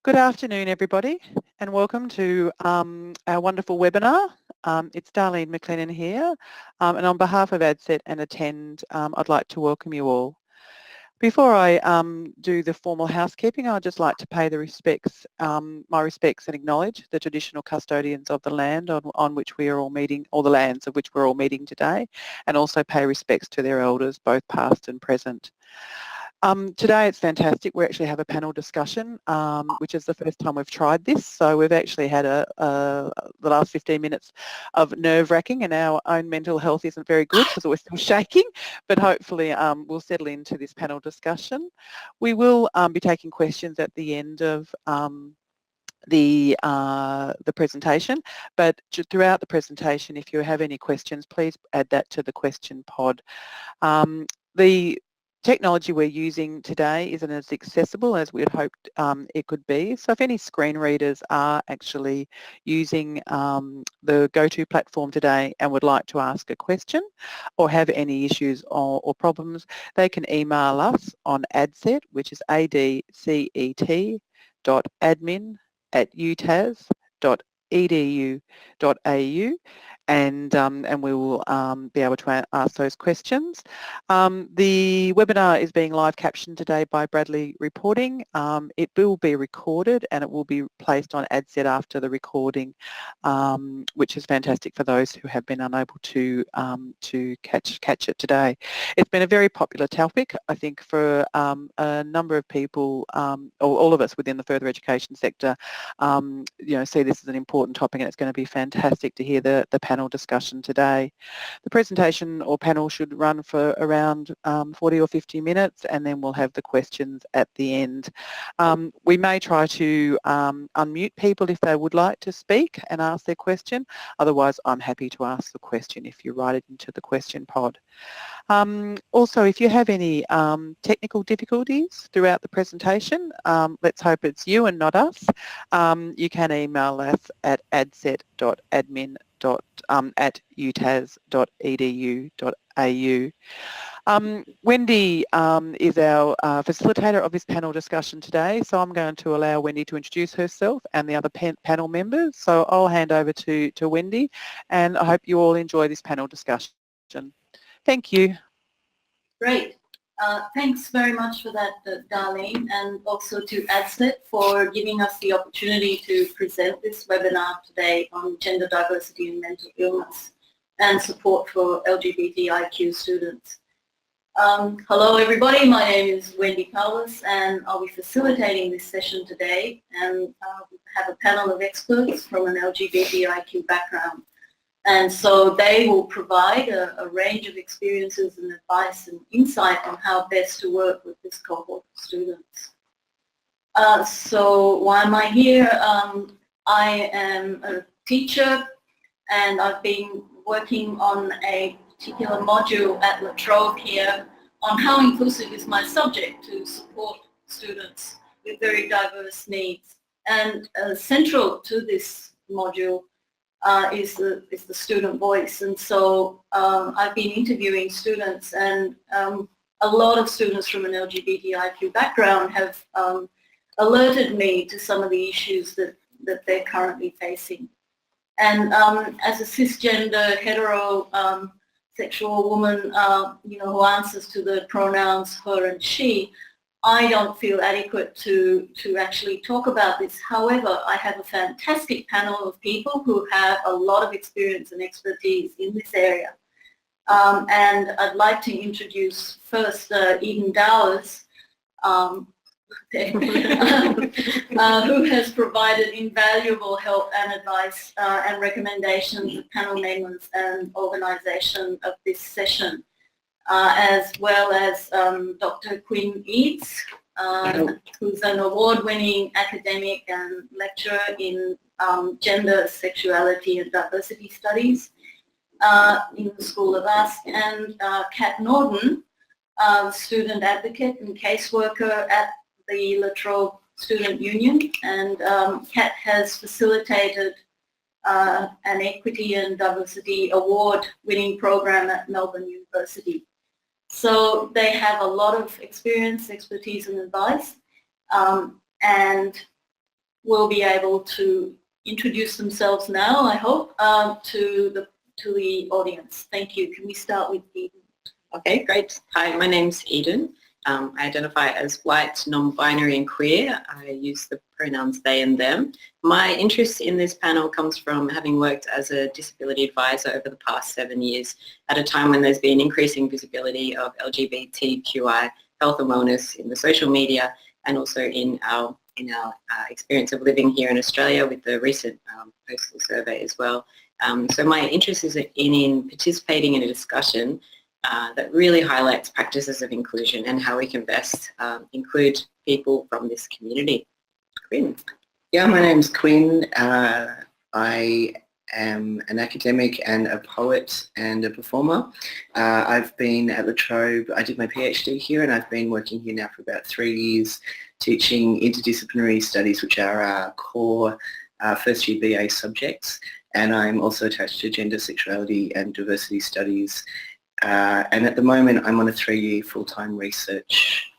Good afternoon, everybody, and welcome to our wonderful webinar. It's Darlene McLennan here, and on behalf of ADCET and ATEND, I'd like to welcome you all. Before I do the formal housekeeping, I'd just like to pay the respects, my respects, and acknowledge the traditional custodians of the land on which we are all meeting, or the lands of which we're all meeting today, and also pay respects to their elders, both past and present. Today it's fantastic. We actually have a panel discussion, which is the first time we've tried this. So we've actually had the last 15 minutes of nerve-wracking, and our own mental health isn't very good because we're still shaking, but hopefully we'll settle into this panel discussion. We will be taking questions at the end of the presentation, but throughout the presentation, if you have any questions, please add that to the question pod. The technology we're using today isn't as accessible as we had hoped it could be. So if any screen readers are actually using the GoTo platform today and would like to ask a question or have any issues or problems, they can email us on ADCET, which is adcet.admin@utas.edu.au, and we will be able to ask those questions. The webinar is being live captioned today by Bradley Reporting. It will be recorded and it will be placed on ADCET after the recording, which is fantastic for those who have been unable to catch it today. It's been a very popular topic, I think, for a number of people, or all of us within the further education sector, see this as an important topic, and it's going to be fantastic to hear the panel discussion today. The presentation or panel should run for around 40 or 50 minutes, and then we'll have the questions at the end. We may try to unmute people if they would like to speak and ask their question. Otherwise, I'm happy to ask the question if you write it into the question pod. Also, if you have any technical difficulties throughout the presentation, let's hope it's you and not us, you can email us at adcet.admin@utas.edu.au. Wendy is our facilitator of this panel discussion today, so I'm going to allow Wendy to introduce herself and the other panel members. So I'll hand over to Wendy, and I hope you all enjoy this panel discussion. Thank you. Great. Thanks very much for that, Darlene, and also to ADCET for giving us the opportunity to present this webinar today on gender diversity and mental illness and support for LGBTIQ students. Hello everybody, my name is Wendy Powers and I'll be facilitating this session today, and have a panel of experts from an LGBTIQ background. And so they will provide a range of experiences and advice and insight on how best to work with this cohort of students. So why am I here? I am a teacher, and I've been working on a particular module at La Trobe here on how inclusive is my subject to support students with very diverse needs. And central to this module is the student voice, and so I've been interviewing students, and a lot of students from an LGBTIQ background have alerted me to some of the issues that they're currently facing. And as a cisgender, heterosexual woman, who answers to the pronouns her and she, I don't feel adequate to actually talk about this. However, I have a fantastic panel of people who have a lot of experience and expertise in this area. And I'd like to introduce first Eden Dowers, who has provided invaluable help and advice and recommendations to panel members and organisation of this session. As well as Dr. Quinn Eads, who's an award-winning academic and lecturer in gender, sexuality and diversity studies in the School of Arts, and Kat Norden, student advocate and caseworker at the La Trobe Student Union, and Kat has facilitated an Equity and Diversity Award-winning program at Melbourne University. So they have a lot of experience, expertise and advice, and will be able to introduce themselves now, I hope, to the audience. Thank you. Can we start with Eden? Okay, great. Hi, my name's Eden. I identify as white, non-binary and queer. I use the pronouns they and them. My interest in this panel comes from having worked as a disability advisor over the past 7 years at a time when there's been increasing visibility of LGBTQI health and wellness in the social media and also in our experience of living here in Australia with the recent postal survey as well. So my interest is in participating in a discussion that really highlights practices of inclusion and how we can best include people from this community. Quinn. Yeah, my name's Quinn. I am an academic and a poet and a performer. I've been at La Trobe, I did my PhD here, and I've been working here now for about 3 years teaching interdisciplinary studies, which are our core first year BA subjects. And I'm also attached to gender, sexuality and diversity studies. And at the moment I'm on a 3-year full-time research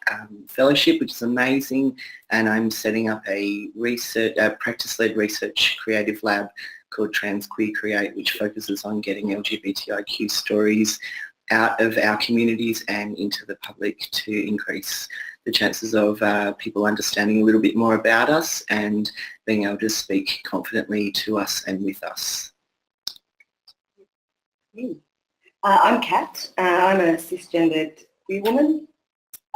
fellowship, which is amazing, and I'm setting up a practice-led research creative lab called Trans Queer Create, which focuses on getting LGBTIQ stories out of our communities and into the public to increase the chances of people understanding a little bit more about us and being able to speak confidently to us and with us. I'm Kat. I'm a cisgendered queer woman.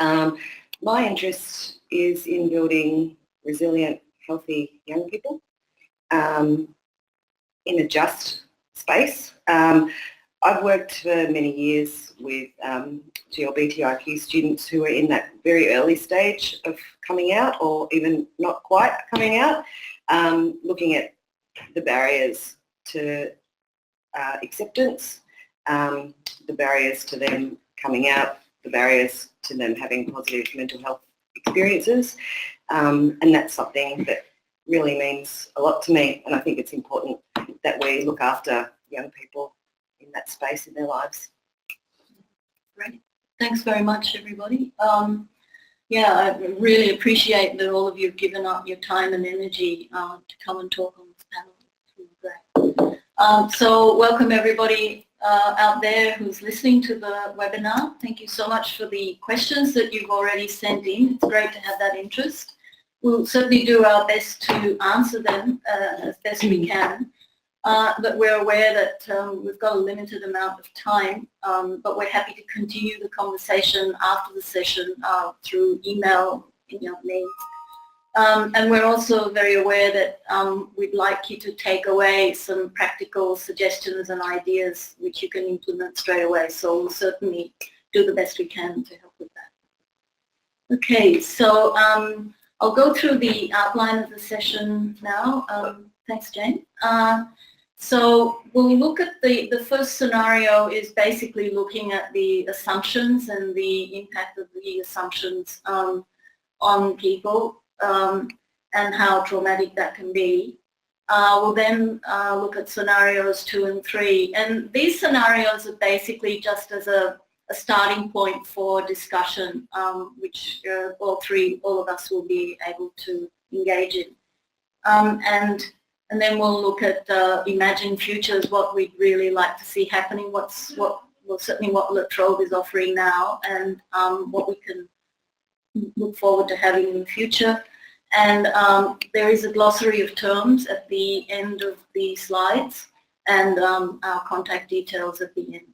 My interest is in building resilient, healthy young people in a just space. I've worked for many years with LGBTIQ students who are in that very early stage of coming out or even not quite coming out, looking at the barriers to acceptance, the barriers to them coming out, the barriers to them having positive mental health experiences, and that's something that really means a lot to me, and I think it's important that we look after young people in that space in their lives. Great. Thanks very much, everybody. Yeah, I really appreciate that all of you have given up your time and energy to come and talk on this panel. It's really great. So welcome everybody out there who's listening to the webinar. Thank you so much for the questions that you've already sent in. It's great to have that interest. We'll certainly do our best to answer them as best we can. But we're aware that we've got a limited amount of time, but we're happy to continue the conversation after the session through email, means. And we're also very aware that we'd like you to take away some practical suggestions and ideas which you can implement straight away. So we'll certainly do the best we can to help with that. Okay, so I'll go through the outline of the session now. Thanks, Jane. So we'll look at the first scenario is basically looking at the assumptions and the impact of the assumptions on people and how traumatic that can be. We'll then look at scenarios 2 and 3, and these scenarios are basically just as a starting point for discussion, which all of us will be able to engage in. And then we'll look at imagined futures, what we'd really like to see happening, certainly what La Trobe is offering now, and what we can look forward to having in the future. And there is a glossary of terms at the end of the slides, and our contact details at the end.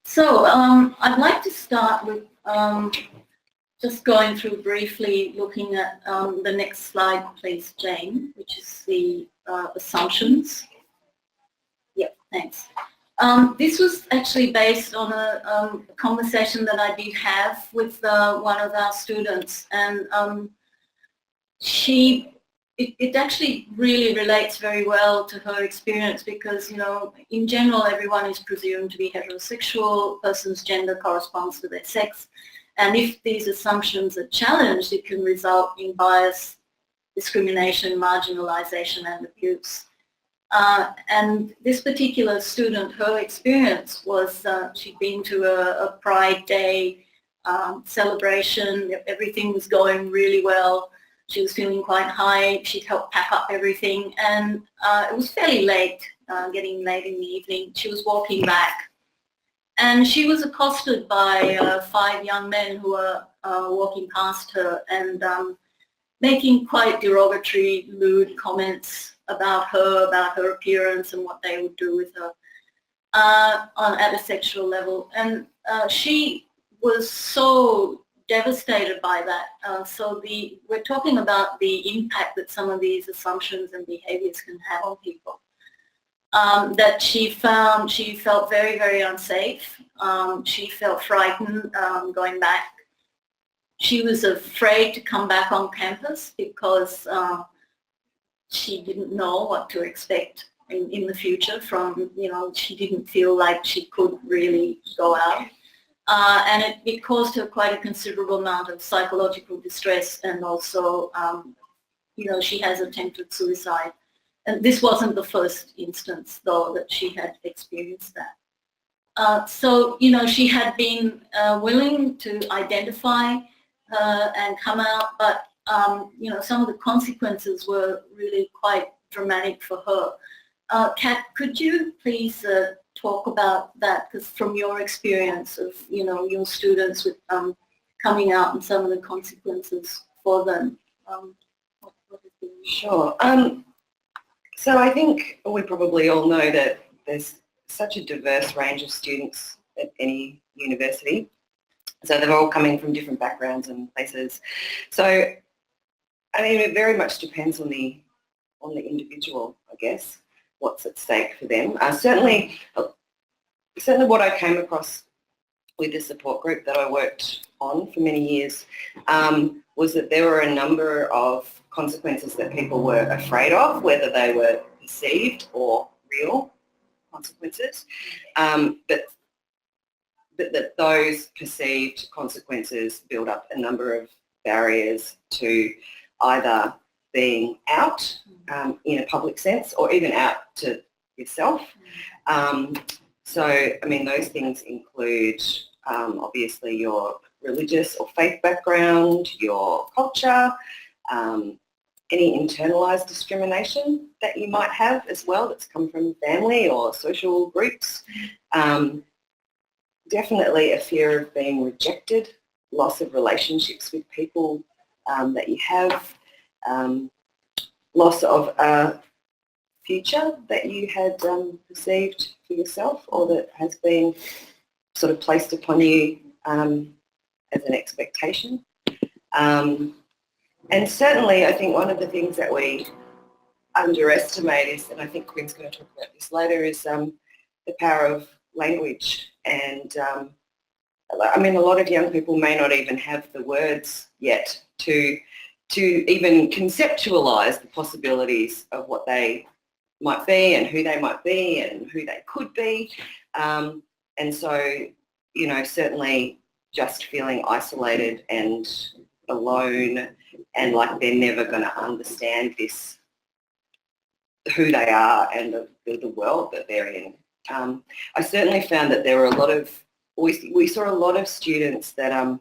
So I'd like to start with just going through briefly looking at the next slide, please, Jane, which is the assumptions. Yep, thanks. This was actually based on a conversation that I did have with one of our students, and it actually really relates very well to her experience because, in general, everyone is presumed to be heterosexual, person's gender corresponds to their sex. And if these assumptions are challenged, it can result in bias, discrimination, marginalisation and abuse. And this particular student, her experience was she'd been to a Pride Day celebration. Everything was going really well. She was feeling quite high. She'd helped pack up everything, and it was fairly late, getting late in the evening. She was walking back, and she was accosted by 5 young men who were walking past her and making quite derogatory, lewd comments about her appearance and what they would do with her at a sexual level. And she was so devastated by that. We're talking about the impact that some of these assumptions and behaviours can have on people. That she felt very, very unsafe. She felt frightened going back. She was afraid to come back on campus because she didn't know what to expect in the future from, she didn't feel like she could really go out. And it caused her quite a considerable amount of psychological distress, and also, she has attempted suicide. And this wasn't the first instance, though, that she had experienced that. So, she had been willing to identify and come out, but, some of the consequences were really quite dramatic for her. Kat, could you please talk about that, because from your experience of, your students with coming out and some of the consequences for them? What has been... Sure. So I think we probably all know that there's such a diverse range of students at any university. So they're all coming from different backgrounds and places. So, I mean, it very much depends on the individual, I guess, what's at stake for them. Certainly what I came across with the support group that I worked on for many years was that there were a number of consequences that people were afraid of, whether they were perceived or real consequences, but that those perceived consequences build up a number of barriers to either being out in a public sense or even out to yourself. So, I mean, those things include obviously your religious or faith background, your culture, any internalised discrimination that you might have as well that's come from family or social groups. Definitely a fear of being rejected, loss of relationships with people that you have, loss of a future that you had perceived for yourself or that has been sort of placed upon you as an expectation. And certainly I think one of the things that we underestimate is, and I think Quinn's going to talk about this later, is the power of language. And I mean, a lot of young people may not even have the words yet to even conceptualise the possibilities of what they might be and who they might be and who they could be. And so, certainly just feeling isolated and alone and like they're never going to understand this, who they are and the world that they're in. I certainly found that there were a lot of, we saw a lot of students that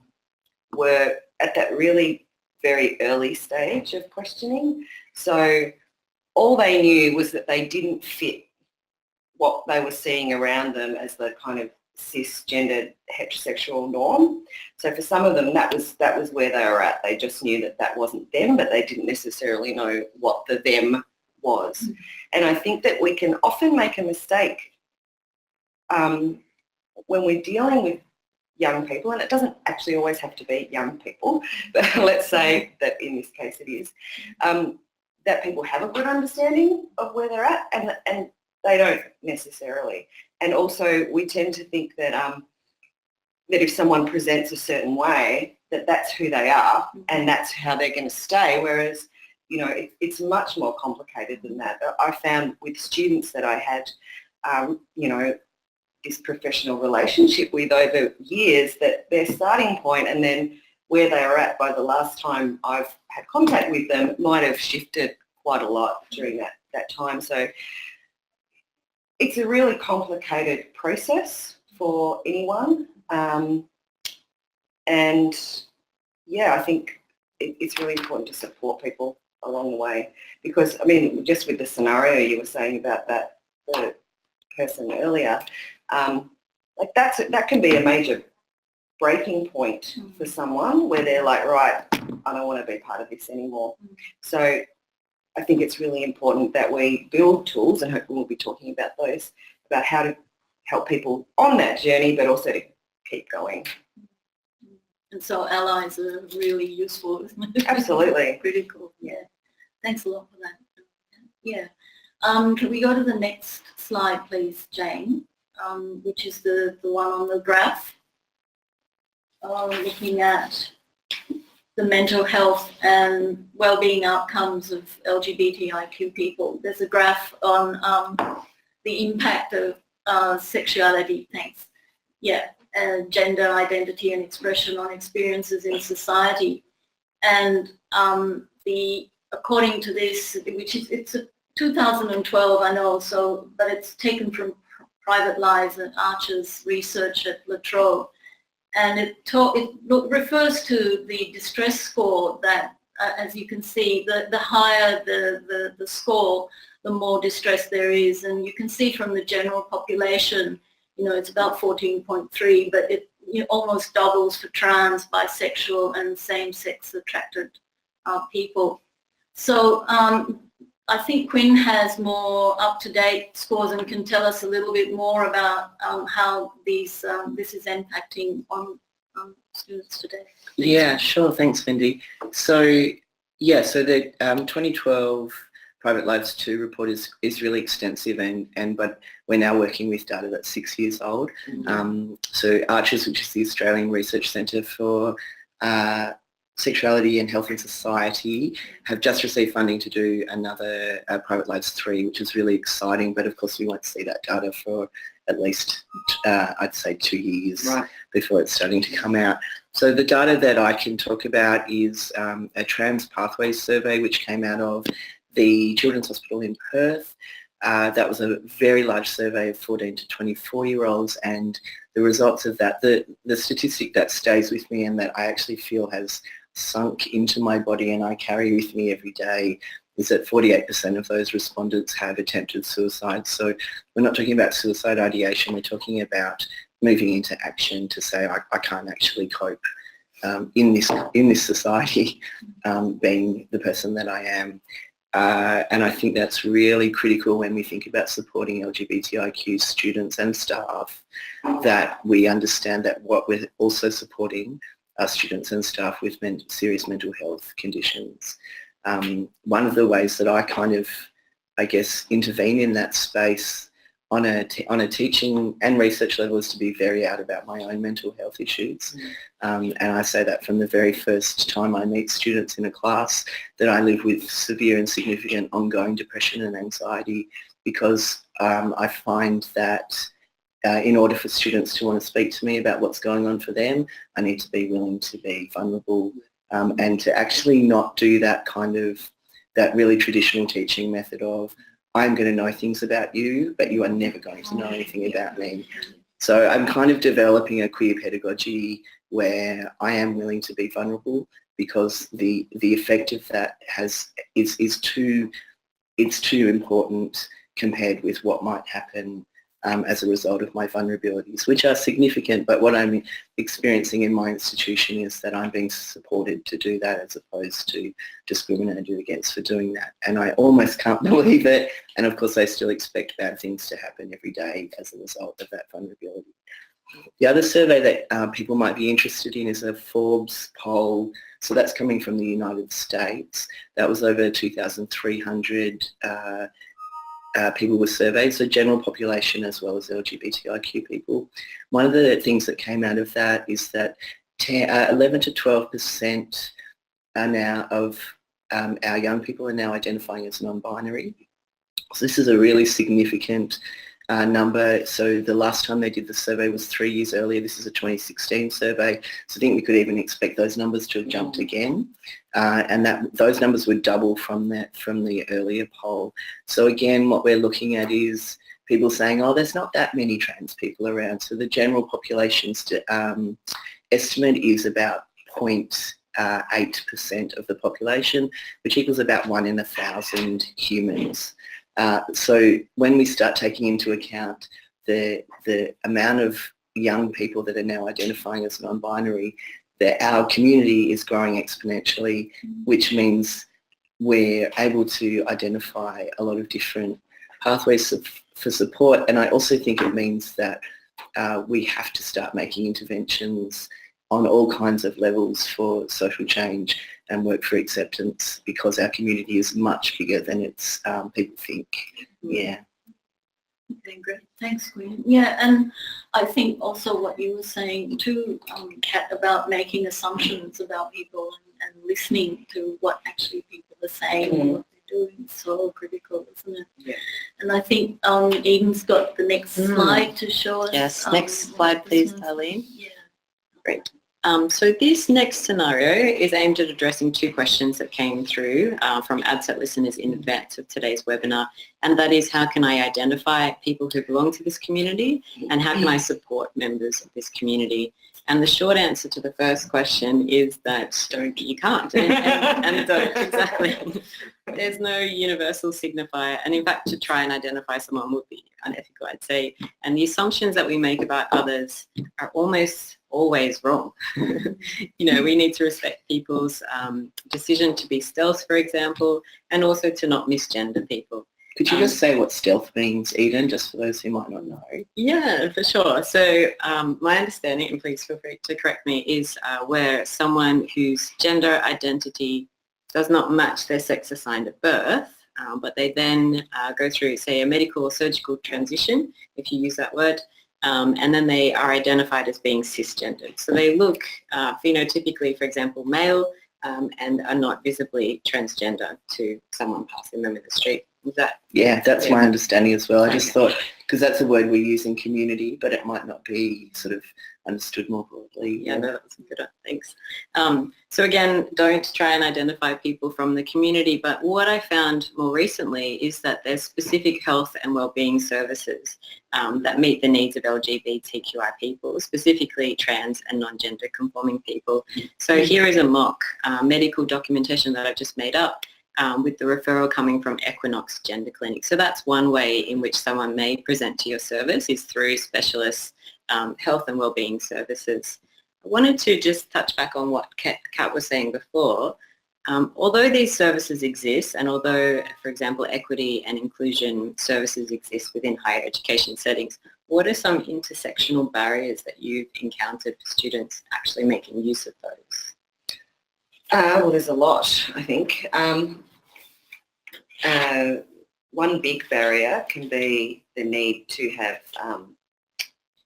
were at that really very early stage of questioning. So all they knew was that they didn't fit what they were seeing around them as the kind of cisgendered heterosexual norm. So for some of them, that was where they were at. They just knew that that wasn't them, but they didn't necessarily know what the them was. Mm-hmm. And I think that we can often make a mistake when we're dealing with young people, and it doesn't actually always have to be young people, but let's say that in this case it is, that people have a good understanding of where they're at, and they don't necessarily. And also we tend to think that that if someone presents a certain way, that that's who they are and that's how they're going to stay, whereas, it's much more complicated than that. I found with students that I had, this professional relationship with over years, that their starting point and then where they are at by the last time I've had contact with them might have shifted quite a lot during that time. So it's a really complicated process for anyone. And yeah, I think it's really important to support people along the way, because I mean, just with the scenario you were saying about that the person earlier, like that can be a major breaking point for someone where they're like, right, I don't want to be part of this anymore. So I think it's really important that we build tools, and hopefully we'll be talking about those, about how to help people on that journey, but also to keep going. And so allies are really useful, isn't it? Absolutely. Critical, yeah. Thanks a lot for that. Yeah. Can we go to the next slide, please, Jane, which is the one on the graph, looking at the mental health and well-being outcomes of LGBTIQ people. There's a graph on the impact of sexuality, gender identity and expression on experiences in society. And according to this, it's a 2012, I know, but it's taken from Private Lives and Archer's research at La Trobe. And it refers to the distress score that, as you can see, the higher the score, the more distress there is. And you can see from the general population, it's about 14.3, but it almost doubles for trans, bisexual and same-sex attracted people. So I think Quinn has more up-to-date scores and can tell us a little bit more about how this is impacting on students today. Yeah, sure. Thanks, Wendy. So, yeah, so the 2012 Private Lives 2 report is really extensive, but we're now working with data that's 6 years old. So Archers, which is the Australian Research Centre for Sexuality and Health in Society, have just received funding to do another Private Lives 3, which is really exciting, but of course we won't see that data for at least, I'd say, 2 years before it's starting to come out. So the data that I can talk about is a Trans Pathways survey which came out of the Children's Hospital in Perth. That was a very large survey of 14 to 24-year-olds, and the results of that, the statistic that stays with me and that I actually feel has sunk into my body and I carry with me every day, is that 48% of those respondents have attempted suicide. So we're not talking about suicide ideation, we're talking about moving into action to say, I can't actually cope in this society, being the person that I am. And I think that's really critical when we think about supporting LGBTIQ students and staff, that we understand that what we're also supporting are students and staff with serious mental health conditions. One of the ways that I kind of, I guess, intervene in that space on a teaching and research level is to be very out about my own mental health issues. And I say that from the very first time I meet students in a class, that I live with severe and significant ongoing depression and anxiety, because I find that in order for students to want to speak to me about what's going on for them, I need to be willing to be vulnerable and to actually not do that that really traditional teaching method of, I'm going to know things about you, but you are never going to know anything about me. So I'm kind of developing a queer pedagogy where I am willing to be vulnerable, because the effect of that is too important compared with what might happen as a result of my vulnerabilities, which are significant, but what I'm experiencing in my institution is that I'm being supported to do that as opposed to discriminated against for doing that. And I almost can't believe it, and of course I still expect bad things to happen every day as a result of that vulnerability. The other survey that people might be interested in is a Forbes poll. So that's coming from the United States. That was over 2,300 people were surveyed, so general population as well as LGBTIQ people. One of the things that came out of that is that 11 to 12% are now of our young people are now identifying as non-binary. So this is a really significant number. So the last time they did the survey was 3 years earlier. This is a 2016 survey. So I think we could even expect those numbers to have jumped again. And that those numbers would double from the earlier poll. So again, what we're looking at is people saying, oh, there's not that many trans people around. So the general population's estimate is about 0.8% of the population, which equals about 1 in 1,000 humans. So when we start taking into account the amount of young people that are now identifying as non-binary, that our community is growing exponentially, which means we're able to identify a lot of different pathways for support. And I also think it means that we have to start making interventions on all kinds of levels for social change and work for acceptance, because our community is much bigger than it's people think. Yeah. Okay, great. Thanks, Gwen. Yeah, and I think also what you were saying too, Kat, about making assumptions about people and listening to what actually people are saying and what they're doing is so critical, isn't it? Yeah. And I think Eden's got the next slide to show us. Yes, next slide please, Darlene. Yeah. Great. So this next scenario is aimed at addressing 2 questions that came through from ADCET listeners in advance of today's webinar, and that is, how can I identify people who belong to this community, and how can I support members of this community? And the short answer to the first question is that you can't, and don't, exactly. There's no universal signifier, and in fact to try and identify someone would be unethical, I'd say, and the assumptions that we make about others are almost always wrong. You know, we need to respect people's decision to be stealth, for example, and also to not misgender people. Could you just say what stealth means, Eden, just for those who might not know? Yeah, for sure. So my understanding, and please feel free to correct me, is where someone whose gender identity does not match their sex assigned at birth, but they then go through, say, a medical or surgical transition, if you use that word, and then they are identified as being cisgendered. So they look phenotypically, for example, male, and are not visibly transgender to someone passing them in the street. Is that? Yeah, that's my understanding as well. I just thought, because that's a word we use in community, but it might not be sort of understood more broadly. Yeah, no, that's a good one. Thanks. So again, don't try and identify people from the community, but what I found more recently is that there's specific health and wellbeing services that meet the needs of LGBTQI people, specifically trans and non-gender conforming people. So here is a mock medical documentation that I've just made up, with the referral coming from Equinox Gender Clinic. So that's one way in which someone may present to your service, is through specialist health and wellbeing services. I wanted to just touch back on what Kat was saying before. Although these services exist, and although, for example, equity and inclusion services exist within higher education settings, what are some intersectional barriers that you've encountered for students actually making use of those? Well, there's a lot, I think. One big barrier can be the need to have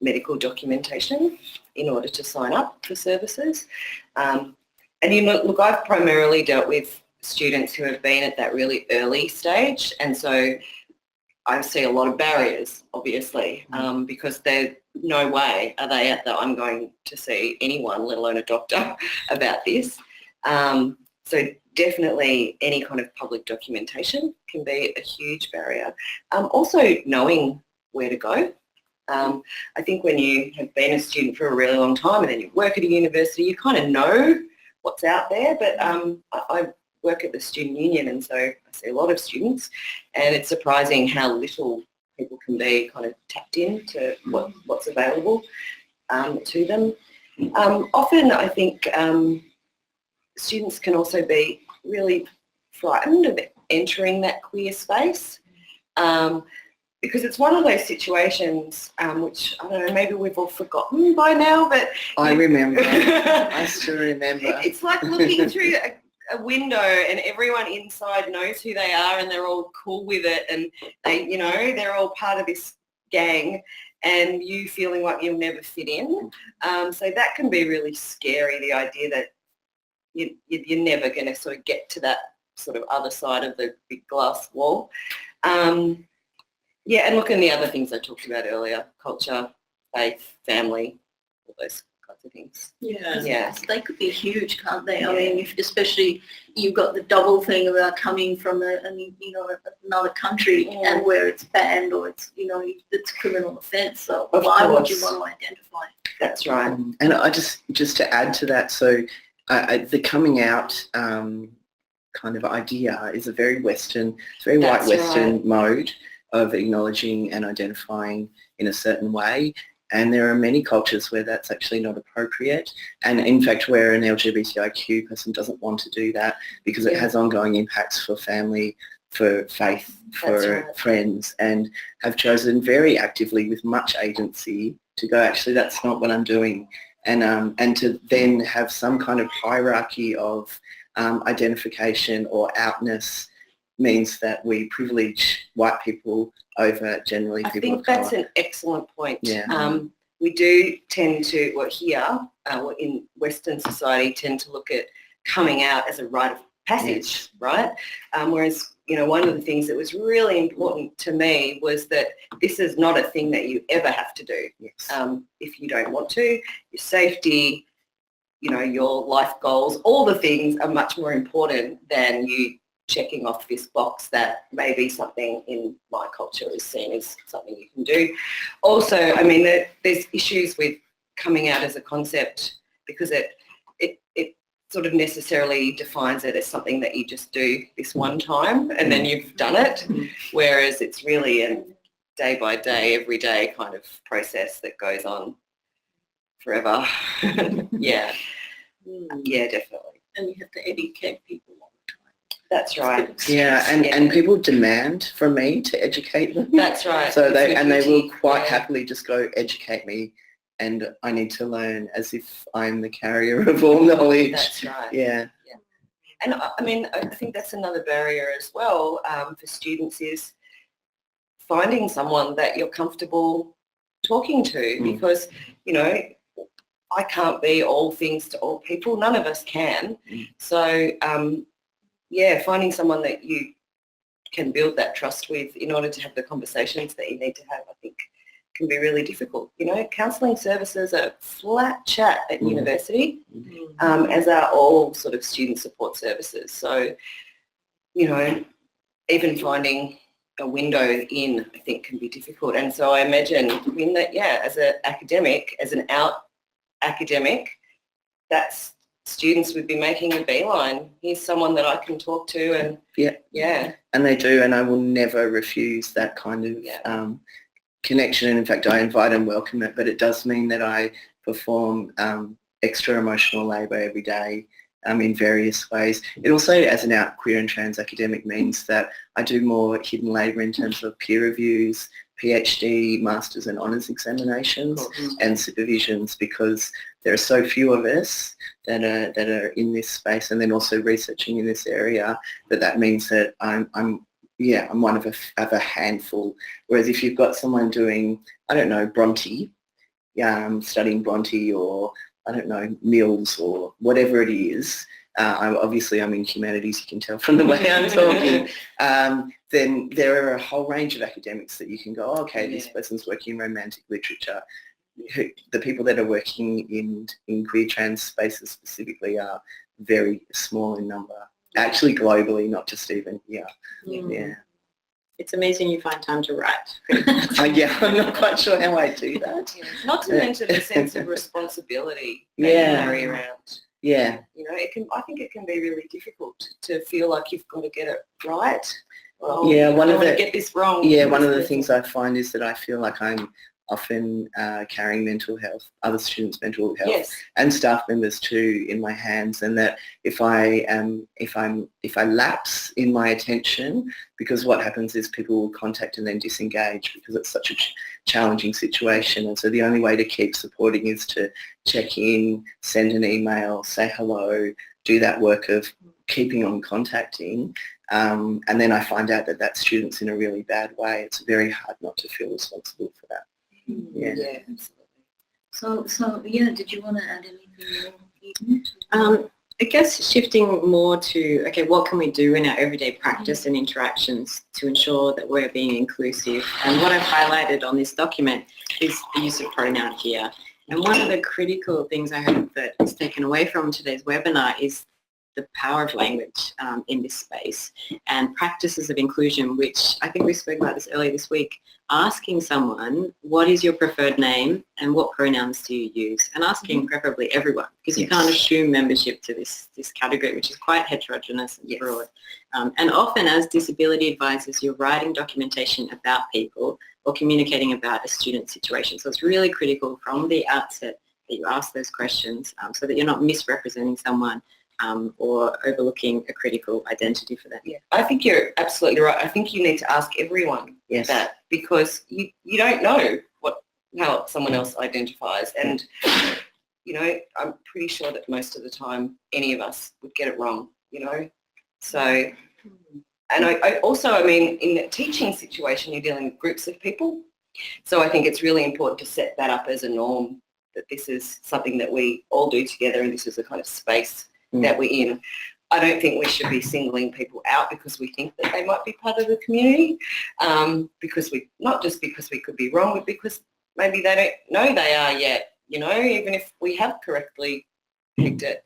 medical documentation in order to sign up for services. And you know, look, I've primarily dealt with students who have been at that really early stage, and so I see a lot of barriers, obviously, because there's no way are they at the I'm going to see anyone, let alone a doctor, about this. So definitely any kind of public documentation can be a huge barrier. Also knowing where to go. I think when you have been a student for a really long time and then you work at a university, you kind of know what's out there, but I work at the student union, and so I see a lot of students, and it's surprising how little people can be kind of tapped into what's available to them. Often I think students can also be really frightened of entering that queer space, because it's one of those situations which, I don't know, maybe we've all forgotten by now, but... I remember. I still remember. It's like looking through a window and everyone inside knows who they are and they're all cool with it, and they, you know, they're all part of this gang, and you feeling like you'll never fit in. So that can be really scary, the idea that you're never going to sort of get to that sort of other side of the big glass wall. Yeah, and look, and the other things I talked about earlier, culture, faith, family, all those kinds of things. Yeah, yeah. They could be huge, can't they? Yeah. I mean, especially you've got the double thing about coming from another country and where it's banned or it's, it's criminal offence. So Of why would course. you want to identify? That's right. And I just to add to that, so the coming out kind of idea is a very Western, it's very white Western mode of acknowledging and identifying in a certain way. And there are many cultures where that's actually not appropriate. And in fact, where an LGBTIQ person doesn't want to do that because it has ongoing impacts for family, for faith, for friends, and have chosen very actively with much agency to go, actually, that's not what I'm doing. And to then have some kind of hierarchy of identification or outness means that we privilege white people over generally people of colour. I think that's an excellent point. Yeah. We do tend to, well, here in Western society, tend to look at coming out as a rite of passage, right? Whereas, you know, one of the things that was really important to me was that this is not a thing that you ever have to do. Yes. If you don't want to, your safety, you know, your life goals, all the things are much more important than you checking off this box that maybe something in my culture is seen as something you can do. Also, I mean, there's issues with coming out as a concept because it sort of necessarily defines it as something that you just do this one time and then you've done it, whereas it's really a day by day, every day kind of process that goes on forever. Yeah. Yeah, definitely. And you have to educate people all the time. That's right. Yeah, and people demand from me to educate them. That's right. So they will quite happily just go, educate me, and I need to learn as if I'm the carrier of all knowledge. That's right. Yeah. And I mean, I think that's another barrier as well for students is finding someone that you're comfortable talking to because, you know, I can't be all things to all people. None of us can. So, yeah, finding someone that you can build that trust with in order to have the conversations that you need to have, I think, can be really difficult. You know, counselling services are flat chat at university, as are all sort of student support services. So, you know, even finding a window in, I think, can be difficult. And so I imagine, Quinn, that, yeah, as an academic, as an out academic, that's students would be making a beeline. Here's someone that I can talk to and yeah. And they do, and I will never refuse that kind of connection. And in fact, I invite and welcome it, but it does mean that I perform extra emotional labour every day in various ways. It also, as an out queer and trans academic, means that I do more hidden labour in terms of peer reviews, PhD, masters and honours examinations and supervisions, because there are so few of us that are in this space and then also researching in this area, that means that I'm one of a handful. Whereas if you've got someone doing, I don't know, Bronte, studying Bronte, or I don't know, Mills or whatever it is, obviously I'm in humanities, you can tell from the way I'm talking, then there are a whole range of academics that you can go, okay, this person's working in romantic literature. The people that are working in queer trans spaces specifically are very small in number, actually globally, not just even here. Yeah. It's amazing you find time to write. I'm not quite sure how I do that. Not to mention the sense of responsibility that you carry around. Yeah. You know, I think it can be really difficult to feel like you've got to get it right. Well, I don't want to get this wrong. Yeah, one of the things I find is that I feel like I'm often carrying mental health, other students' mental health, and staff members too, in my hands, and that if I lapse in my attention, because what happens is people will contact and then disengage because it's such a challenging situation, and so the only way to keep supporting is to check in, send an email, say hello, do that work of keeping on contacting, and then I find out that student's in a really bad way. It's very hard not to feel responsible for that. Yeah, absolutely. So did you want to add anything more? I guess shifting more to, okay, what can we do in our everyday practice and interactions to ensure that we're being inclusive? And what I've highlighted on this document is the use of pronoun here. And one of the critical things I hope that is taken away from today's webinar is the power of language in this space, and practices of inclusion, which I think we spoke about this earlier this week, asking someone, what is your preferred name and what pronouns do you use? And asking preferably everyone, because you can't assume membership to this category, which is quite heterogeneous and broad. And often as disability advisors, you're writing documentation about people or communicating about a student situation. So it's really critical from the outset that you ask those questions so that you're not misrepresenting someone or overlooking a critical identity for them. Yeah, I think you're absolutely right. I think you need to ask everyone that, because you don't know how someone else identifies, and you know, I'm pretty sure that most of the time any of us would get it wrong, you know. So, and I also, I mean, in a teaching situation, you're dealing with groups of people, so I think it's really important to set that up as a norm, that this is something that we all do together, and this is the kind of space that we're in. I don't think we should be singling people out because we think that they might be part of the community, because not just because we could be wrong, but because maybe they don't know they are yet, you know, even if we have correctly picked it.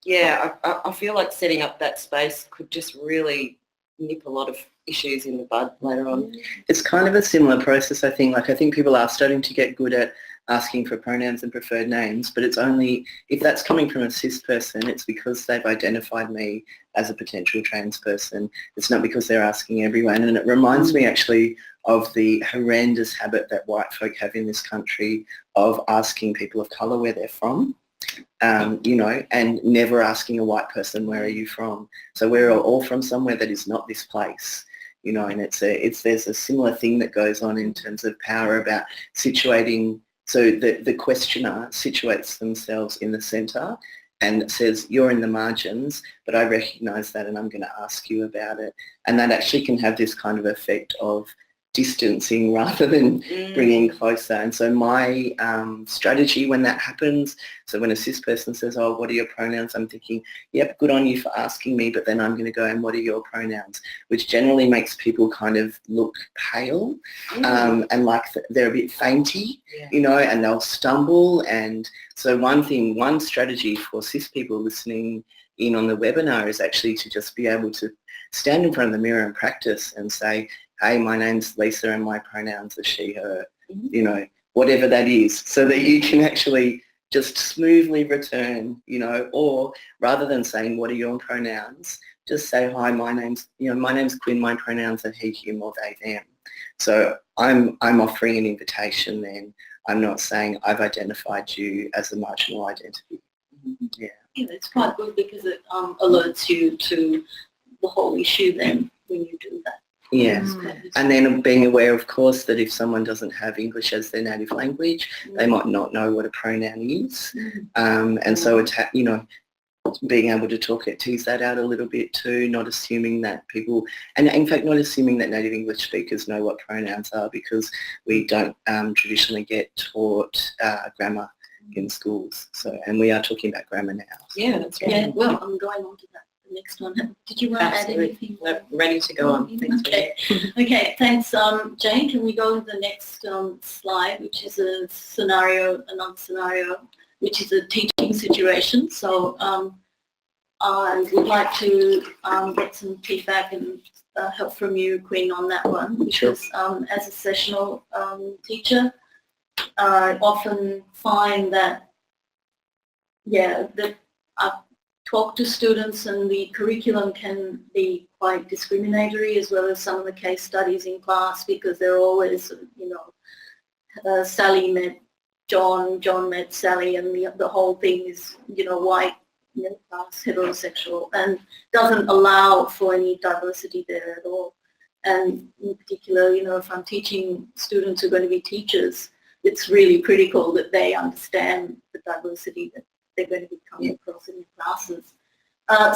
Yeah, I feel like setting up that space could just really nip a lot of issues in the bud later on. It's kind of a similar process, I think. Like, I think people are starting to get good at asking for pronouns and preferred names, but it's only, if that's coming from a cis person, it's because they've identified me as a potential trans person. It's not because they're asking everyone. And it reminds me actually of the horrendous habit that white folk have in this country of asking people of colour where they're from. You know, and never asking a white person, where are you from? So we're all from somewhere that is not this place, you know, and there's a similar thing that goes on in terms of power about situating. So the questioner situates themselves in the centre and says, you're in the margins, but I recognise that and I'm going to ask you about it. And that actually can have this kind of effect of distancing rather than bringing closer. And so my strategy when that happens, so when a cis person says, oh, what are your pronouns? I'm thinking, yep, good on you for asking me, but then I'm going to go, and what are your pronouns? Which generally makes people kind of look pale and like they're a bit fainty, you know, and they'll stumble. And so one strategy for cis people listening in on the webinar is actually to just be able to stand in front of the mirror and practice and say, hey, my name's Lisa and my pronouns are she, her, you know, whatever that is, so that you can actually just smoothly return, you know, or rather than saying, what are your pronouns, just say, hi, my name's Quinn, my pronouns are he, him, or they, them. So I'm offering an invitation then. I'm not saying I've identified you as a marginal identity. Yeah, it's quite good because it alerts you to the whole issue then when you do that. Yes, and then being aware, of course, that if someone doesn't have English as their native language, they might not know what a pronoun is, and so it's, you know, being able to tease that out a little bit too, not assuming that people, and in fact not assuming that native English speakers know what pronouns are, because we don't traditionally get taught grammar in schools. So, and we are talking about grammar now. Yeah, that's right. Yeah, well, I'm going on to that. Next one. Did you want to add anything? No, ready to go on. Thanks. Okay. Okay, thanks, Jane. Can we go to the next slide, which is another scenario, which is a teaching situation. So I would like to get some feedback and help from you, Quinn, on that one, because as a sessional teacher, I often find that, I talk to students and the curriculum can be quite discriminatory, as well as some of the case studies in class, because they're always, you know, Sally met John, John met Sally, and the whole thing is, you know, white, middle class, heterosexual, and doesn't allow for any diversity there at all. And in particular, you know, if I'm teaching students who are going to be teachers, it's really critical that they understand the diversity that they're going to be coming across in the classes.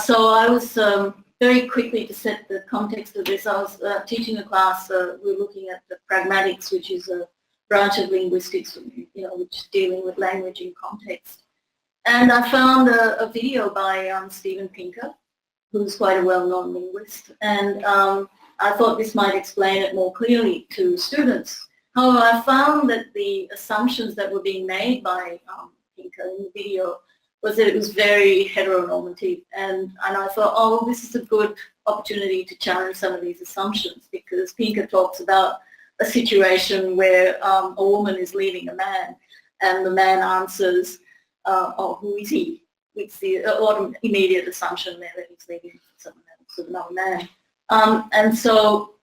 So I was very quickly, to set the context of this, I was teaching a class, we're looking at the pragmatics, which is a branch of linguistics, you know, which is dealing with language in context. And I found a video by Steven Pinker, who's quite a well-known linguist, and I thought this might explain it more clearly to students. However, I found that the assumptions that were being made by Pinker in the video was that it was very heteronormative, and I thought, oh, well, this is a good opportunity to challenge some of these assumptions, because Pinker talks about a situation where a woman is leaving a man, and the man answers, oh, who is he? It's a lot of immediate assumption there that he's leaving someone else, another man. And so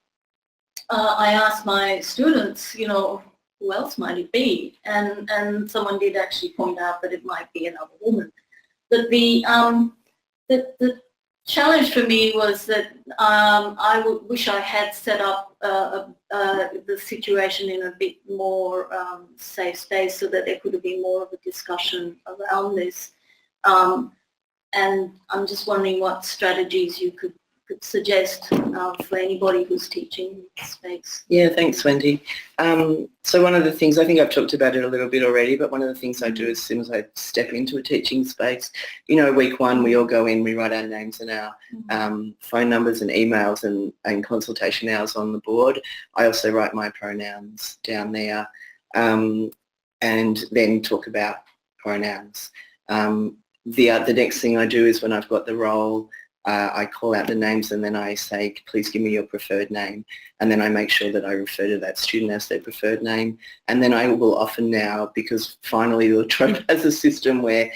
I asked my students, you know, who else might it be? And someone did actually point out that it might be another woman. But the challenge for me was that I wish I had set up the situation in a bit more safe space, so that there could have been more of a discussion around this. And I'm just wondering what strategies you could suggest for anybody who's teaching this space. Yeah, thanks, Wendy. So one of the things, I think I've talked about it a little bit already, but one of the things I do as soon as I step into a teaching space, you know, week one we all go in, we write our names and our phone numbers and emails and consultation hours on the board. I also write my pronouns down there and then talk about pronouns. The next thing I do is when I've got the role, I call out the names and then I say, please give me your preferred name. And then I make sure that I refer to that student as their preferred name. And then I will often now, because finally La Trobe has a system where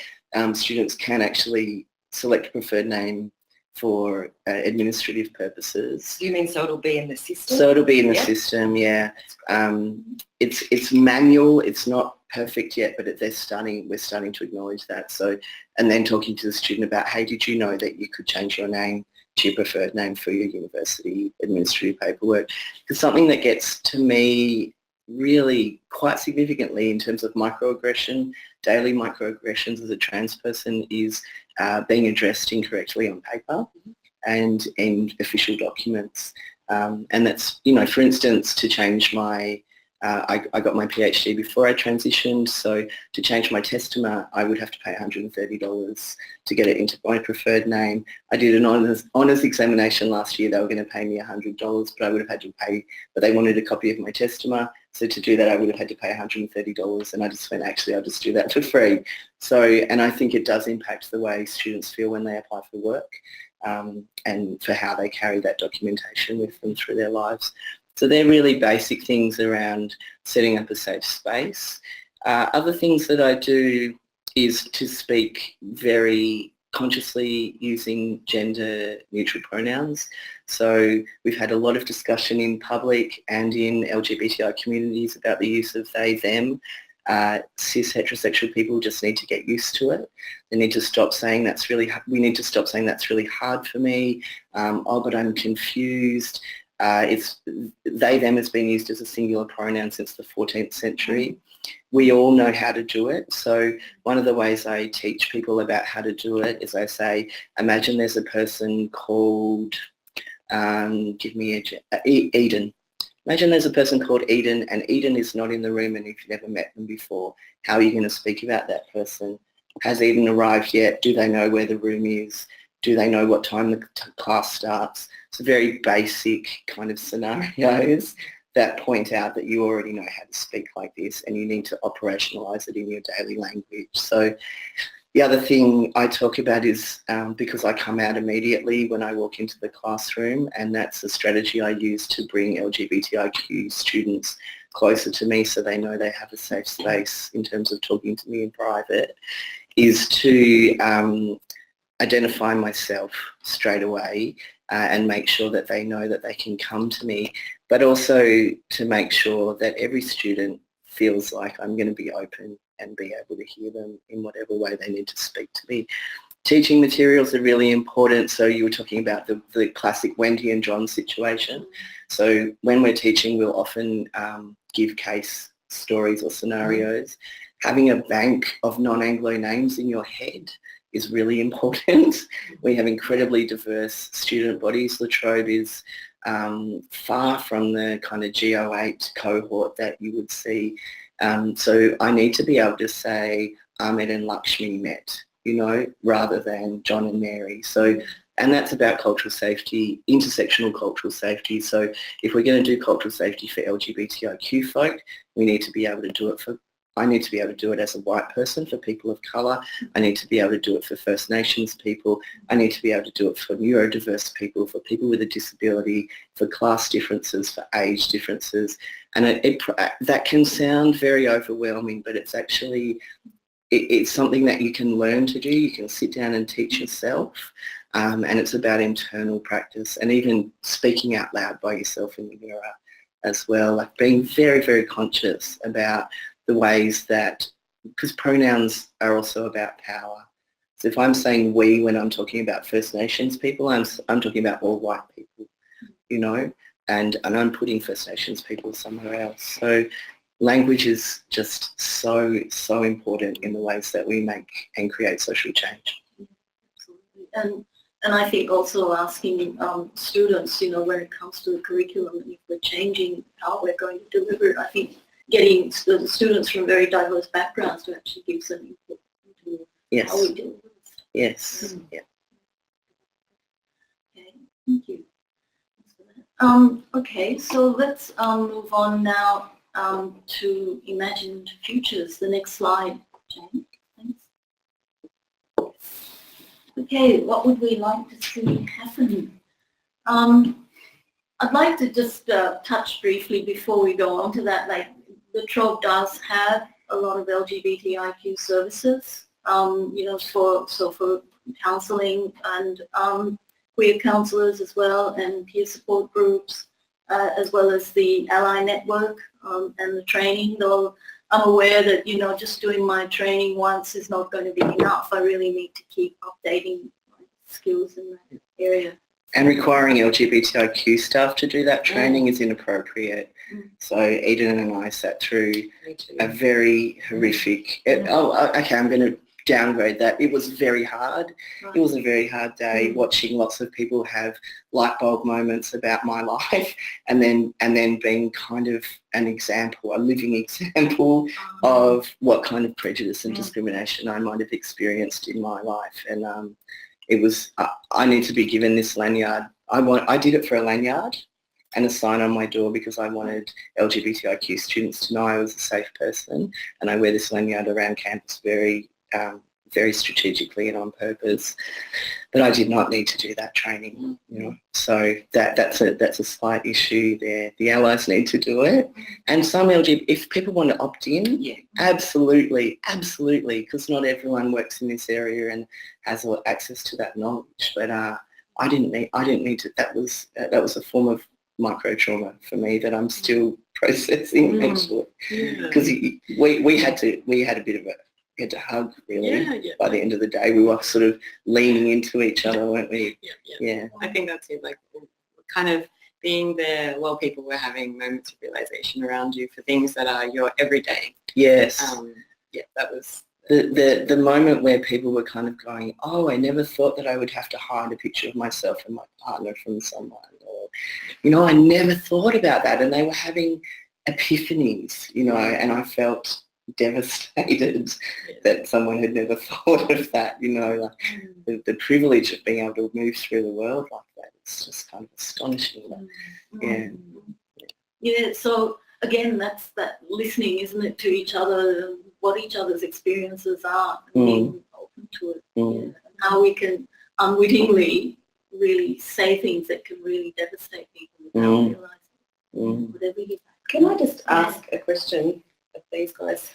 students can actually select a preferred name for administrative purposes. You mean so it'll be in the system? So it'll be in the system, yeah. It's manual, it's not perfect yet, but we're starting to acknowledge that. So, and then talking to the student about, hey, did you know that you could change your name to your preferred name for your university administrative paperwork? Because something that gets to me really quite significantly in terms of microaggression, daily microaggressions as a trans person, is being addressed incorrectly on paper and in official documents. And that's, you know, for instance, to change my, I got my PhD before I transitioned, so to change my testament I would have to pay $130 to get it into my preferred name. I did an honours examination last year. They were going to pay me $100, but I would have had to pay, but they wanted a copy of my testament, so to do that I would have had to pay $130, and I just went, actually I'll just do that for free. So, and I think it does impact the way students feel when they apply for work and for how they carry that documentation with them through their lives. So they're really basic things around setting up a safe space. Other things that I do is to speak very consciously using gender neutral pronouns. So we've had a lot of discussion in public and in LGBTI communities about the use of they, them. Cis heterosexual people just need to get used to it. They need to stop saying we need to stop saying that's really hard for me. Oh, but I'm confused. It's they, them has been used as a singular pronoun since the 14th century. We all know how to do it. So one of the ways I teach people about how to do it is I say, imagine there's a person called, Eden. Imagine there's a person called Eden and Eden is not in the room and you've never met them before. How are you going to speak about that person? Has Eden arrived yet? Do they know where the room is? Do they know what time the class starts? It's very basic kind of scenarios that point out that you already know how to speak like this and you need to operationalise it in your daily language. So the other thing I talk about is because I come out immediately when I walk into the classroom, and that's a strategy I use to bring LGBTIQ students closer to me so they know they have a safe space in terms of talking to me in private, is to identify myself straight away and make sure that they know that they can come to me, but also to make sure that every student feels like I'm going to be open and be able to hear them in whatever way they need to speak to me. Teaching materials are really important. So you were talking about the classic Wendy and John situation. So when we're teaching, we'll often give case stories or scenarios. Having a bank of non-Anglo names in your head is really important. We have incredibly diverse student bodies. La Trobe is far from the kind of G08 cohort that you would see. So I need to be able to say Ahmed and Lakshmi met, you know, rather than John and Mary. So, and that's about cultural safety, intersectional cultural safety. So if we're going to do cultural safety for LGBTIQ folk, we need to be able to do it for I need to be able to do it as a white person for people of colour. I need to be able to do it for First Nations people. I need to be able to do it for neurodiverse people, for people with a disability, for class differences, for age differences. And that can sound very overwhelming, but it's actually, it's something that you can learn to do. You can sit down and teach yourself. And it's about internal practice and even speaking out loud by yourself in the mirror as well, like being very, very conscious about the ways that, because pronouns are also about power. So if I'm saying we when I'm talking about First Nations people, I'm talking about all white people, you know, and I'm putting First Nations people somewhere else. So language is just so, so important in the ways that we make and create social change. Absolutely. And I think also asking students, you know, when it comes to the curriculum, and if we're changing how we're going to deliver it, I think getting the students from very diverse backgrounds to actually give some input into how we deliver it. Yes. Yeah. Okay, thank you. Okay, so let's move on now to imagined futures. The next slide, Jane. Okay, what would we like to see happen? I'd like to just touch briefly before we go on to that, like the Trove does have a lot of LGBTIQ services, you know, for counselling and queer counsellors as well, and peer support groups, as well as the Ally Network and the training, though I'm aware that, you know, just doing my training once is not going to be enough. I really need to keep updating my skills in that area. And requiring LGBTIQ staff to do that training is inappropriate. So Eden and I sat through a very horrific, okay, I'm going to downgrade that. It was very hard. Right. It was a very hard day watching lots of people have light bulb moments about my life and then being kind of an example, a living example of what kind of prejudice and discrimination I might have experienced in my life. And it was, I need to be given this lanyard. I did it for a lanyard and a sign on my door because I wanted LGBTIQ students to know I was a safe person, and I wear this lanyard around campus very strategically and on purpose. But I did not need to do that training, you know. So that's a slight issue there. The allies need to do it, and some if people want to opt in, absolutely, because not everyone works in this area and has access to that knowledge. But I didn't need to. That was a form of micro trauma for me that I'm still processing actually, because we had a bit of a hug really. By the end of the day we were sort of leaning into each other, weren't we? Yeah. I think that's it, like kind of being there while people were having moments of realization around you for things that are your everyday. Yes. That was the moment where people were kind of going, oh, I never thought that I would have to hide a picture of myself and my partner from someone, or, you know, I never thought about that, and they were having epiphanies, you know, and I felt devastated that someone had never thought of that, you know, like the privilege of being able to move through the world like that. It's just kind of astonishing. Yeah, so again, that's that listening, isn't it, to each other, what each other's experiences are, and being open to it, and how we can unwittingly really say things that can really devastate people without realising whatever you. Can I just ask a question of these guys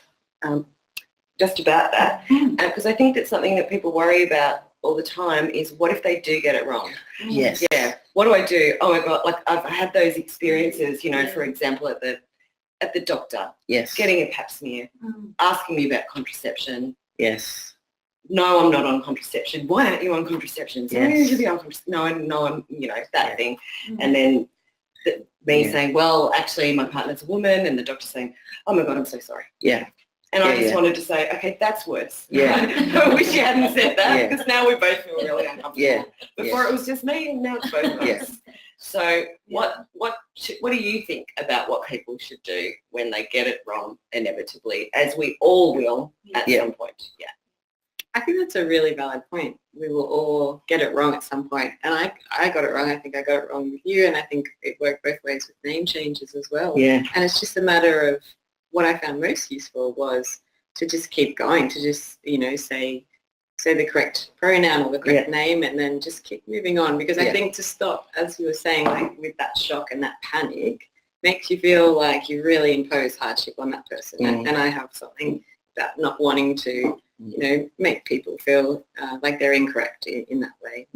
just about that? Because I think that's something that people worry about all the time is, what if they do get it wrong? Yes. Yeah. What do I do? Oh my God, like I've had those experiences, you know, for example, at the doctor. Yes. Getting a pap smear, asking me about contraception. Yes. No, I'm not on contraception. Why aren't you on contraception? So you should be on contraception. No, I'm, you know, that thing. And then me saying, well, actually my partner's a woman, and the doctor saying, oh my God, I'm so sorry. Yeah. And I just wanted to say, okay, that's worse. Yeah. I wish you hadn't said that, because now we both feel really uncomfortable. Yeah. Before it was just me, and now it's both of us. So what do you think about what people should do when they get it wrong inevitably, as we all will at some point? Yeah. I think that's a really valid point. We will all get it wrong at some point. And I got it wrong. I think I got it wrong with you, and I think it worked both ways with name changes as well. Yeah. And it's just a matter of what I found most useful was to just keep going, to just, say the correct pronoun or the correct name, and then just keep moving on. Because I think to stop, as you were saying, like with that shock and that panic, makes you feel like you really impose hardship on that person. And I have something about not wanting to, make people feel like they're incorrect in that way.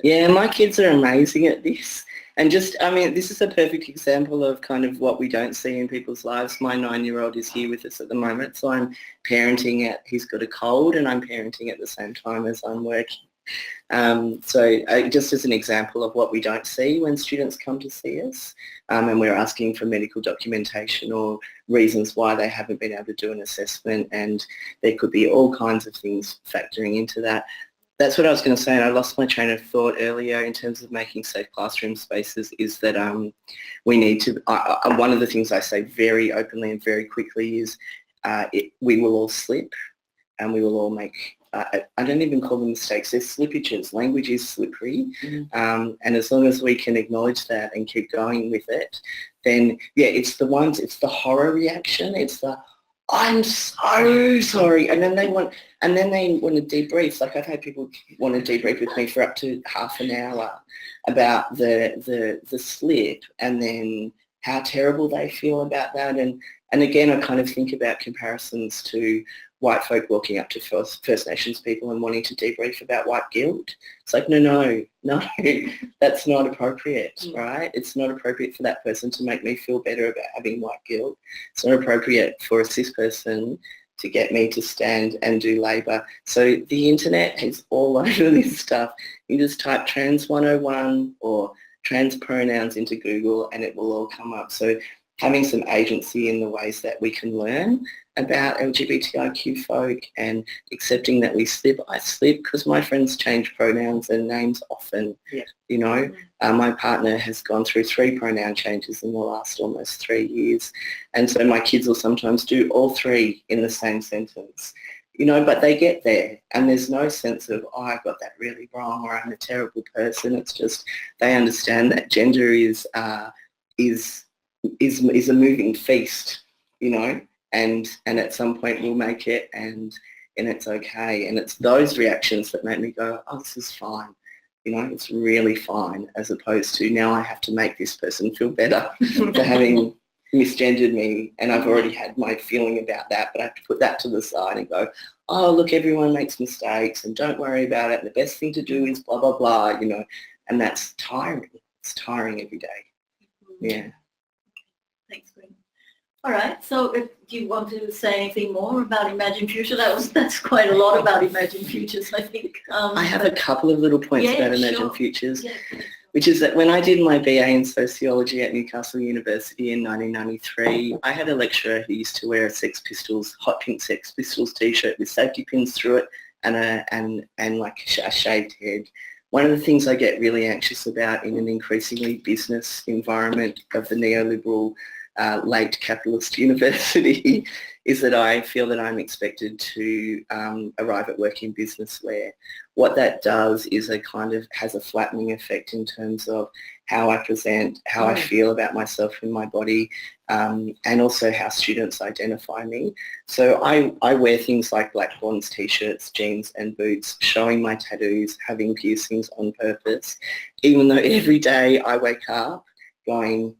Yeah, my kids are amazing at this. And just, I mean, this is a perfect example of kind of what we don't see in people's lives. My 9-year-old is here with us at the moment, so I'm parenting he's got a cold, and I'm parenting at the same time as I'm working. Just as an example of what we don't see when students come to see us, and we're asking for medical documentation or reasons why they haven't been able to do an assessment, and there could be all kinds of things factoring into that. That's what I was going to say, and I lost my train of thought earlier in terms of making safe classroom spaces, is that we need to, one of the things I say very openly and very quickly is we will all slip and we will all make, I don't even call them mistakes, they're slippages. Language is slippery, and as long as we can acknowledge that and keep going with it, then it's the horror reaction, it's the I'm so sorry, and then they want to debrief. Like I've had people want to debrief with me for up to half an hour about the slip, and then how terrible they feel about that. And again, I kind of think about comparisons to white folk walking up to First Nations people and wanting to debrief about white guilt. It's like, no, that's not appropriate, right? It's not appropriate for that person to make me feel better about having white guilt. It's not appropriate for a cis person to get me to stand and do labour. So the internet is all over this stuff. You just type trans 101 or trans pronouns into Google and it will all come up. So having some agency in the ways that we can learn about LGBTIQ folk and accepting that we slip. I slip because my friends change pronouns and names often, my partner has gone through 3 pronoun changes in the last almost 3 years. And so my kids will sometimes do all 3 in the same sentence, but they get there and there's no sense of, oh, I got that really wrong or I'm a terrible person. It's just they understand that gender is a moving feast, and at some point we'll make it and it's okay. And it's those reactions that make me go, oh, this is fine. It's really fine, as opposed to now I have to make this person feel better for having misgendered me, and I've already had my feeling about that, but I have to put that to the side and go, oh, look, everyone makes mistakes and don't worry about it. The best thing to do is blah, blah, blah, and that's tiring. It's tiring every day. Yeah. Thanks, Gwen. All right. So, do you want to say anything more about Imagine Future? That's quite a lot about Imagine Futures, I think. I have a couple of little points about Imagine Futures, which is that when I did my BA in sociology at Newcastle University in 1993, I had a lecturer who used to wear a Sex Pistols, hot pink Sex Pistols T-shirt with safety pins through it and like a shaved head. One of the things I get really anxious about in an increasingly business environment of the neoliberal late capitalist university is that I feel that I'm expected to arrive at work in business wear. What that does is has a flattening effect in terms of how I present, how I feel about myself and my body, and also how students identify me. So I wear things like black bonds, t-shirts, jeans and boots, showing my tattoos, having piercings on purpose, even though every day I wake up going,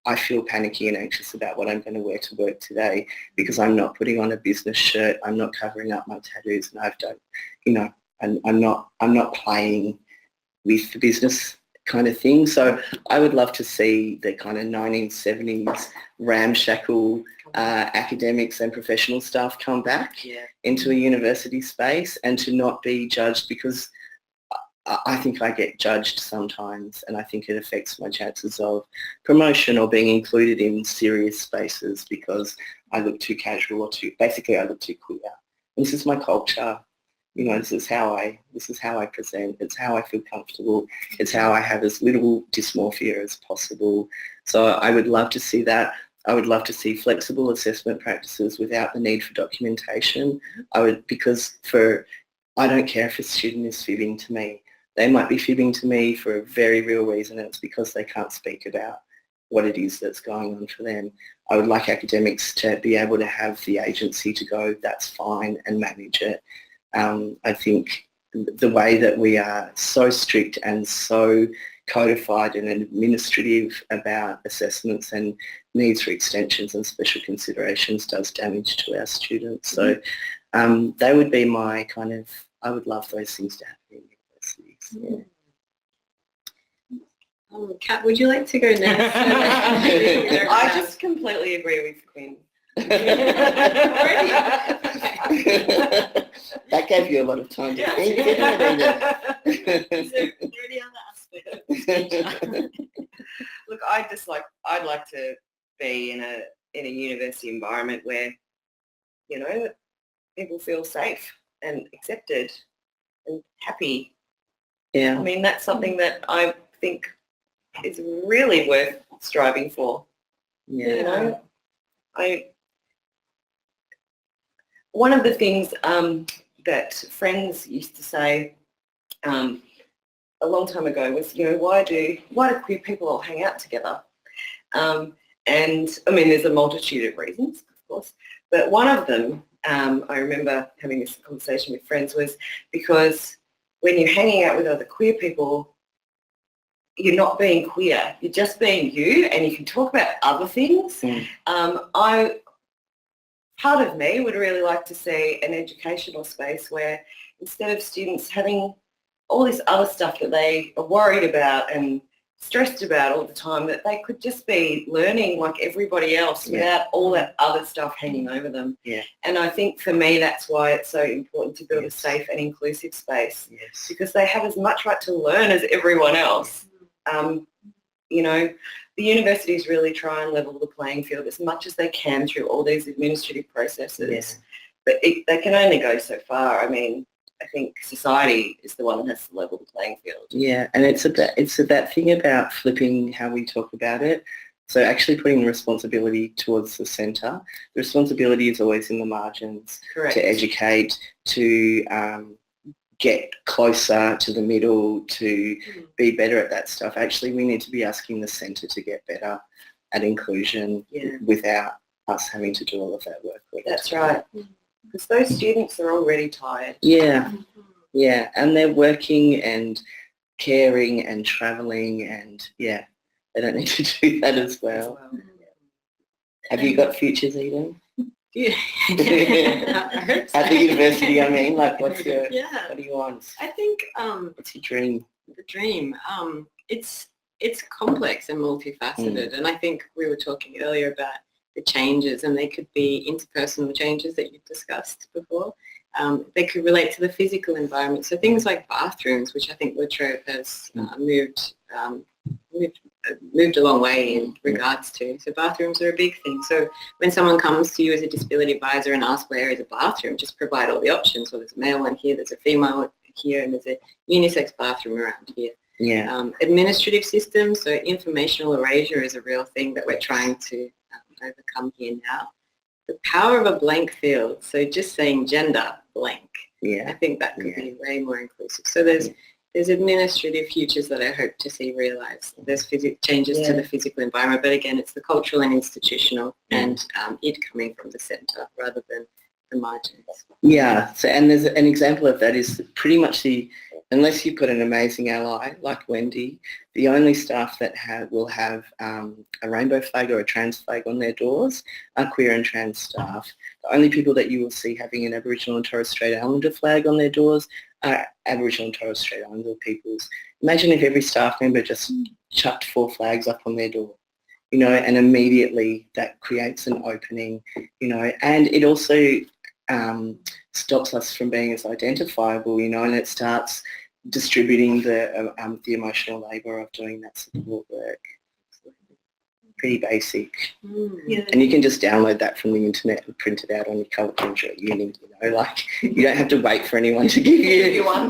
I feel panicky and anxious about what I'm going to wear to work today because I'm not putting on a business shirt, I'm not covering up my tattoos, and I've done, and I'm not playing with the business kind of thing. So I would love to see the kind of 1970s ramshackle academics and professional staff come back into a university space and to not be judged, because I think I get judged sometimes, and I think it affects my chances of promotion or being included in serious spaces because I look too casual or basically I look too queer. This is my culture. This is how I present. It's how I feel comfortable. It's how I have as little dysmorphia as possible. So I would love to see that. I would love to see flexible assessment practices without the need for documentation. Because I don't care if a student is fibbing to me. They might be fibbing to me for a very real reason, and it's because they can't speak about what it is that's going on for them. I would like academics to be able to have the agency to go, that's fine, and manage it. I think the way that we are so strict and so codified and administrative about assessments and needs for extensions and special considerations does damage to our students. So they would be my kind of, I would love those things to happen in universities. Yeah. Kat, would you like to go next? I just completely agree with Quinn. That gave you a lot of time to think, didn't it? Is there any other aspect? Look, I'd like to be in a university environment where, you know, people feel safe and accepted and happy. Yeah. I mean, that's something that I think is really worth striving for. Yeah. You know, one of the things that friends used to say a long time ago was, you know, why do queer people all hang out together? And I mean, there's a multitude of reasons, of course, but one of them, I remember having this conversation with friends, was because when you're hanging out with other queer people, you're not being queer, you're just being you, and you can talk about other things. Part of me would really like to see an educational space where instead of students having all this other stuff that they are worried about and stressed about all the time, that they could just be learning like everybody else without all that other stuff hanging over them. Yeah. And I think for me that's why it's so important to build a safe and inclusive space, Yes. because they have as much right to learn as everyone else. You know, the universities really try and level the playing field as much as they can through all these administrative processes. Yeah. But they can only go so far. I mean, I think society is the one that has to level the playing field. Yeah, and it's that thing about flipping how we talk about it. So actually putting the responsibility towards the centre. The responsibility is always in the margins. Correct. To educate, to get closer to the middle, to be better at that stuff. Actually, we need to be asking the centre to get better at inclusion without us having to do all of that work. That's right. Because those students are already tired. Yeah, yeah, and they're working and caring and travelling, and yeah, they don't need to do that as well. Have you got futures, Eden? Yeah. At the university, I mean, like, what do you want? I think What's your dream? the dream. It's complex and multifaceted, and I think we were talking earlier about the changes, and they could be interpersonal changes that you've discussed before. They could relate to the physical environment, so things like bathrooms, which I think La Trobe has moved a long way in regards to. So bathrooms are a big thing. So when someone comes to you as a disability advisor and asks where is a bathroom, just provide all the options. So there's a male one here, there's a female one here, and there's a unisex bathroom around here. Yeah. Administrative systems, so informational erasure is a real thing that we're trying to overcome here now. The power of a blank field, so just saying gender blank. Yeah. I think that could be way more inclusive. So there's administrative futures that I hope to see realised. There's changes to the physical environment, but again, it's the cultural and institutional, and it coming from the centre rather than the margins. Yeah, so, and there's an example of that is pretty much unless you've got an amazing ally like Wendy, the only staff that will have a rainbow flag or a trans flag on their doors are queer and trans staff. The only people that you will see having an Aboriginal and Torres Strait Islander flag on their doors are Aboriginal and Torres Strait Islander peoples. Imagine if every staff member just chucked 4 flags up on their door, you know, and immediately that creates an opening, you know, and it also stops us from being as identifiable, you know, and it starts distributing the emotional labour of doing that support work. Pretty basic. And you can just download that from the internet and print it out on your cover printer at uni, you know, like you don't have to wait for anyone to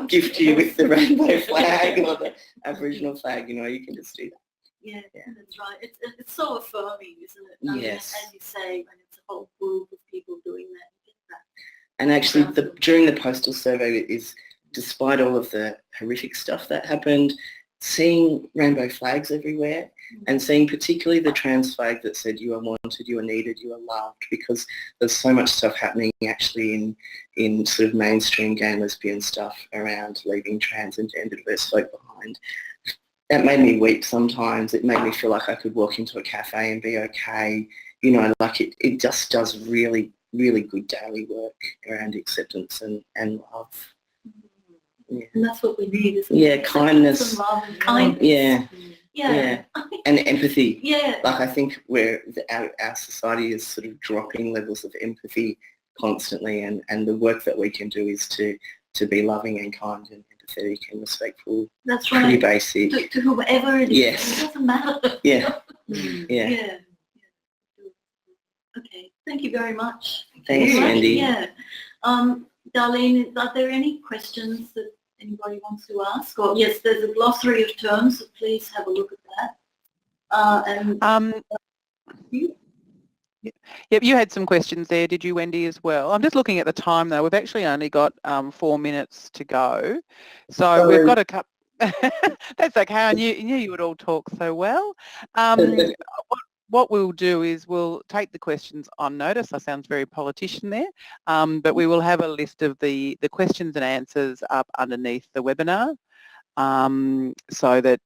gift you with the rainbow flag or the Aboriginal flag, you know, you can just do that. Yeah, that's right. It's so affirming, isn't it? I mean, Yes. as you say, when it's a whole group of people doing that, you get that. And actually, during the postal survey, despite all of the horrific stuff that happened, seeing rainbow flags everywhere and seeing particularly the trans flag that said you are wanted, you are needed, you are loved, because there's so much stuff happening actually in sort of mainstream gay and lesbian stuff around leaving trans and gender diverse folk behind. That made me weep sometimes. It made me feel like I could walk into a cafe and be okay. You know, like it just does really, really good daily work around acceptance and love. Yeah. And that's what we need, isn't Yeah, it? kindness. And love and kindness. Yeah. Yeah. And empathy. Yeah. Like I think our society is sort of dropping levels of empathy constantly, and the work that we can do is to be loving and kind and empathetic and respectful. That's right. Pretty basic. To whoever it is. Yes. It doesn't matter. Yeah. Yeah. Yeah. Okay. Thank you very much. Thanks, Wendy. Yeah. Darlene, are there any questions that anybody wants to ask? Or yes, there's a glossary of terms, so please have a look at that. Yep, you had some questions there, did you, Wendy, as well? I'm just looking at the time, though. We've actually only got 4 minutes to go. So we've got a couple... That's okay. I knew you would all talk so well. What we'll do is we'll take the questions on notice. That sounds very politician there, but we will have a list of the questions and answers up underneath the webinar. So that,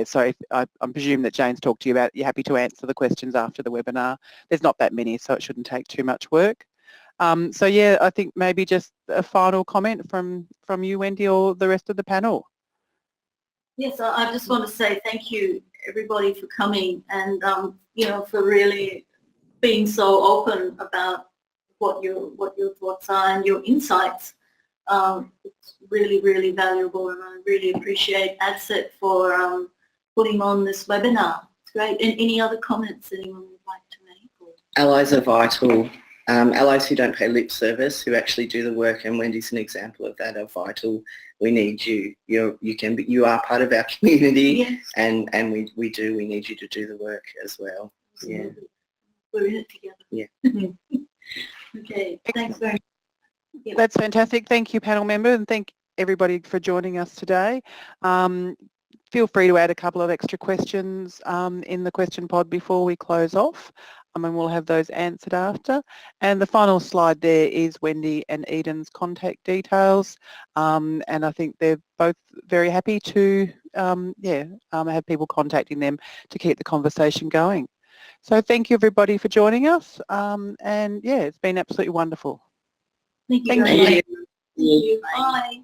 so if, I presume that Jane's talked to you about, you're happy to answer the questions after the webinar. There's not that many, so it shouldn't take too much work. So yeah, I think maybe just a final comment from you, Wendy, or the rest of the panel. Yes, I just want to say thank you, everybody, for coming and, you know, for really being so open about what your thoughts are and your insights. It's really, really valuable, and I really appreciate ADCET for putting on this webinar. It's great. And any other comments anyone would like to make? Or? Allies are vital. Allies who don't pay lip service, who actually do the work, and Wendy's an example of that, are vital. We need you. You are part of our community, yes. and we need you to do the work as well. Absolutely. Yeah. We're in it together. Yeah. Okay, thanks very much. Yep. That's fantastic. Thank you, panel member, and thank everybody for joining us today. Feel free to add a couple of extra questions in the question pod before we close off, and we'll have those answered after. And the final slide there is Wendy and Eden's contact details, and I think they're both very happy to have people contacting them to keep the conversation going. So thank you, everybody, for joining us, and yeah, it's been absolutely wonderful. Thank you. Thank very you. much. Thank you. Bye.